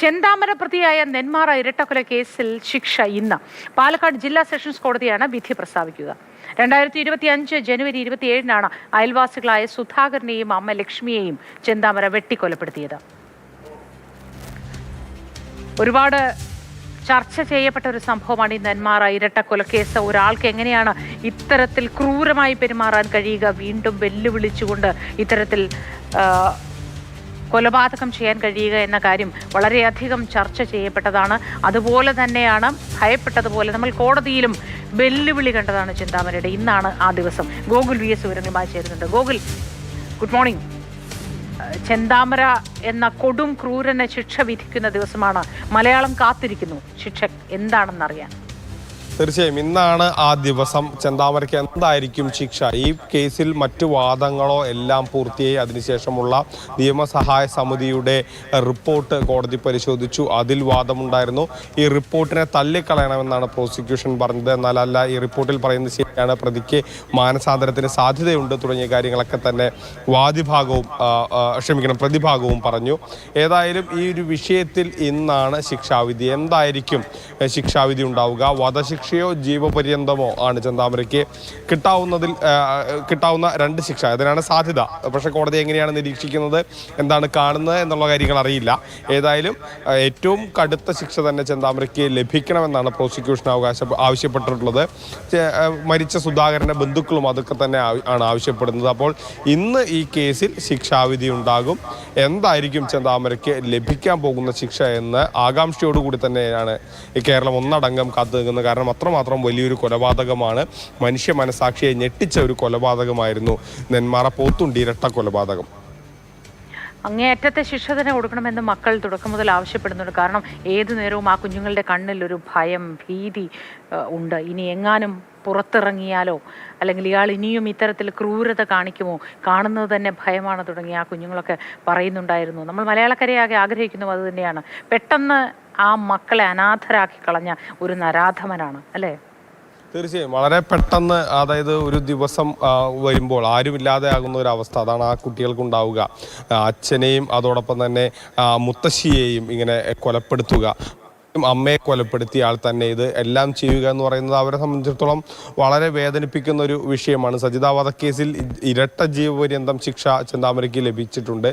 ചെന്താമര പ്രതിയായ നെന്മാറ ഇരട്ടക്കൊല കേസിൽ ശിക്ഷ ഇന്ന്. പാലക്കാട് ജില്ലാ സെഷൻസ് കോടതിയാണ് വിധി പ്രസ്താവിക്കുക. 2025 ജനുവരി 27-നാണ് അയൽവാസികളായ സുധാകരനെയും അമ്മ ലക്ഷ്മിയെയും ചെന്താമര വെട്ടിക്കൊലപ്പെടുത്തിയത്. ഒരുപാട് ചർച്ച ചെയ്യപ്പെട്ട ഒരു സംഭവമാണ് ഈ നെന്മാറ ഇരട്ടക്കൊലക്കേസ്. ഒരാൾക്ക് എങ്ങനെയാണ് ഇത്തരത്തിൽ ക്രൂരമായി പെരുമാറാൻ കഴിയുക? വീണ്ടും വെല്ലുവിളിച്ചുകൊണ്ട് ഇത്തരത്തിൽ കൊലപാതകം ചെയ്യാൻ കഴിയുക എന്ന കാര്യം വളരെയധികം ചർച്ച ചെയ്യപ്പെട്ടതാണ്. അതുപോലെ തന്നെയാണ് ഭയപ്പെട്ടതുപോലെ നമ്മൾ കോടതിയിലും വെല്ലുവിളി കണ്ടതാണ് ചെന്താമരയുടെ. ഇന്നാണ് ആ ദിവസം. ഗോകുൽ VS വിവരങ്ങളുമായി ചേരുന്നുണ്ട്. Gokul, good morning. ചെന്താമര എന്ന കൊടും ക്രൂരന് ശിക്ഷ വിധിക്കുന്ന ദിവസമാണ്. മലയാളം കാത്തിരിക്കുന്നു ശിക്ഷ എന്താണെന്നറിയാൻ. തീർച്ചയായും ഇന്നാണ് ആ ദിവസം. ചെന്താമരയ്ക്ക് എന്തായിരിക്കും ശിക്ഷ? ഈ കേസിൽ മറ്റു വാദങ്ങളോ എല്ലാം പൂർത്തിയായി. അതിനുശേഷമുള്ള നിയമസഹായ സമിതിയുടെ റിപ്പോർട്ട് കോടതി പരിശോധിച്ചു. അതിൽ വാദമുണ്ടായിരുന്നു. ഈ റിപ്പോർട്ടിനെ തള്ളിക്കളയണമെന്നാണ് പ്രോസിക്യൂഷൻ പറഞ്ഞത്. എന്നാലല്ല, ഈ റിപ്പോർട്ടിൽ പറയുന്നത് ശരിയാണ്, പ്രതിക്ക് മാനസാന്തരത്തിന് സാധ്യതയുണ്ട് തുടങ്ങിയ കാര്യങ്ങളൊക്കെ തന്നെ പ്രതിഭാഗവും പറഞ്ഞു. ഏതായാലും ഈ ഒരു വിഷയത്തിൽ ഇന്നാണ് ശിക്ഷാവിധി. എന്തായിരിക്കും ശിക്ഷാവിധി ഉണ്ടാവുക? വധശിക്ഷയോ ജീവപര്യന്തമോ ആണ് ചെന്താമരയ്ക്ക് കിട്ടാവുന്ന രണ്ട് ശിക്ഷ. അതിനാണ് സാധ്യത. പക്ഷേ കോടതി എങ്ങനെയാണ് നിരീക്ഷിക്കുന്നത്, എന്താണ് കാണുന്നത് എന്നുള്ള കാര്യങ്ങൾ അറിയില്ല. ഏതായാലും ഏറ്റവും കടുത്ത ശിക്ഷ തന്നെ ചെന്താമരയ്ക്ക് ലഭിക്കണമെന്നാണ് പ്രോസിക്യൂഷൻ ആവശ്യപ്പെട്ടിട്ടുള്ളത്. മരിച്ച സുധാകരന്റെ ബന്ധുക്കളും അതൊക്കെ തന്നെ ആണ് ആവശ്യപ്പെടുന്നത്. അപ്പോൾ ഇന്ന് ഈ കേസിൽ ശിക്ഷാവിധി ഉണ്ടാകും. എന്തായിരിക്കും ചെന്താമരയ്ക്ക് ലഭിക്കാൻ പോകുന്ന ശിക്ഷ എന്ന് ആകാംക്ഷയോടുകൂടി തന്നെയാണ് കേരളം ഒന്നടങ്കം കാത്തു നിൽക്കുന്നത്. കാരണം അത്രമാത്രം വലിയൊരു കൊലപാതകമാണ്. മനുഷ്യ മനസാക്ഷിയെ ഞെട്ടിച്ച ഒരു കൊലപാതകമായിരുന്നു നെന്മാറ പോത്തുണ്ടി ഇരട്ട കൊലപാതകം. അങ്ങേയറ്റത്തെ ശിക്ഷ തന്നെ കൊടുക്കണമെന്ന് മക്കൾ തുടക്കം മുതൽ ആവശ്യപ്പെടുന്നുണ്ട്. കാരണം ഏതു നേരവും ആ കുഞ്ഞുങ്ങളുടെ കണ്ണിൽ ഒരു ഭയം, ഭീതി ഉണ്ട്. ഇനി എങ്ങാനും പുറത്തിറങ്ങിയാലോ, അല്ലെങ്കിൽ ഇയാൾ ഇനിയും ഇത്തരത്തിൽ ക്രൂരത കാണിക്കുമോ, കാണുന്നത് തന്നെ ഭയമാണ് തുടങ്ങി ആ കുഞ്ഞുങ്ങളൊക്കെ പറയുന്നുണ്ടായിരുന്നു. നമ്മൾ മലയാളക്കരയാകെ ആഗ്രഹിക്കുന്നു അത് തന്നെയാണ്. പെട്ടെന്ന് ആ മക്കളെ അനാഥരാക്കി കളഞ്ഞ ഒരു നരാധമനാണ് അല്ലേ? തീർച്ചയായും വളരെ പെട്ടെന്ന്, അതായത് ഒരു ദിവസം വരുമ്പോൾ ആരുമില്ലാതെ ആകുന്ന ഒരു അവസ്ഥ, അതാണ് ആ കുട്ടികൾക്കുണ്ടാവുക. അച്ഛനെയും അതോടൊപ്പം തന്നെ മുത്തശ്ശിയെയും ഇങ്ങനെ കൊലപ്പെടുത്തുക, അമ്മയെ കൊലപ്പെടുത്തിയ ആൾ തന്നെ ഇത് എല്ലാം ചെയ്യുക എന്ന് പറയുന്നത് അവരെ സംബന്ധിച്ചിടത്തോളം വളരെ വേദനിപ്പിക്കുന്ന ഒരു വിഷയമാണ്. സജിത വധക്കേസിൽ ഇരട്ട ജീവപര്യന്തം ശിക്ഷ ചെന്താമരയ്ക്ക് ലഭിച്ചിട്ടുണ്ട്.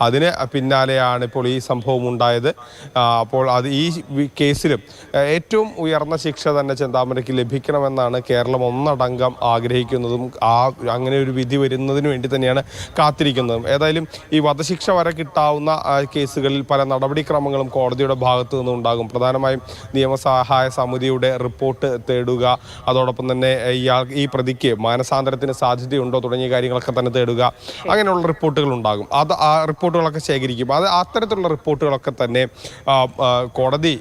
അതിന് പിന്നാലെയാണ് ഇപ്പോൾ ഈ സംഭവം ഉണ്ടായത്. അപ്പോൾ അത് ഈ കേസിലും ഏറ്റവും ഉയർന്ന ശിക്ഷ തന്നെ ചെന്താമരയ്ക്ക് ലഭിക്കണമെന്നാണ് കേരളം ഒന്നടങ്കം ആഗ്രഹിക്കുന്നതും അങ്ങനെ ഒരു വിധി വരുന്നതിന് വേണ്ടി തന്നെയാണ് കാത്തിരിക്കുന്നതും. ഏതായാലും ഈ വധശിക്ഷ വരെ കിട്ടാവുന്ന കേസുകളിൽ പല നടപടിക്രമങ്ങളും കോടതിയുടെ ഭാഗത്തു നിന്നുണ്ടാകും. പ്രധാനമായും നിയമസഹായ സമിതിയുടെ റിപ്പോർട്ട് തേടുക, അതോടൊപ്പം തന്നെ ഈ പ്രതിക്ക് മാനസാന്തരത്തിന് സാധ്യതയുണ്ടോ തുടങ്ങിയ കാര്യങ്ങളൊക്കെ തന്നെ തേടുക. അങ്ങനെയുള്ള റിപ്പോർട്ടുകൾ ഉണ്ടാകും. ആ റിപ്പോർട്ടുകളൊക്കെ ശേഖരിക്കും. അത്തരത്തിലുള്ള റിപ്പോർട്ടുകളൊക്കെ തന്നെ കോടതി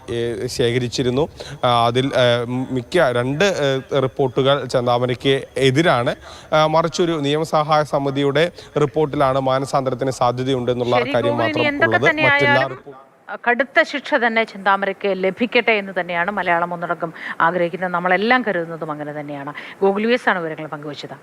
ശേഖരിച്ചിരുന്നു. അതിൽ രണ്ട് റിപ്പോർട്ടുകൾ ചെന്താമരയ്ക്ക് എതിരാണ്. മറിച്ചൊരു നിയമസഹായ സമിതിയുടെ റിപ്പോർട്ടിലാണ് മാനസാന്തരത്തിന് സാധ്യതയുണ്ട് എന്നുള്ള കാര്യം മാത്രം ഉള്ളത്. മറ്റെല്ലാ കടുത്ത ശിക്ഷ തന്നെ ചെന്താമരയ്ക്ക് ലഭിക്കട്ടെ എന്ന് തന്നെയാണ് മലയാളം ഒന്നടങ്കം ആഗ്രഹിക്കുന്നത്. നമ്മളെല്ലാം കരുതുന്നതും അങ്ങനെ തന്നെയാണ്. ഗൂഗിൾ VS ആണ് വിവരങ്ങൾ പങ്കുവച്ചത്.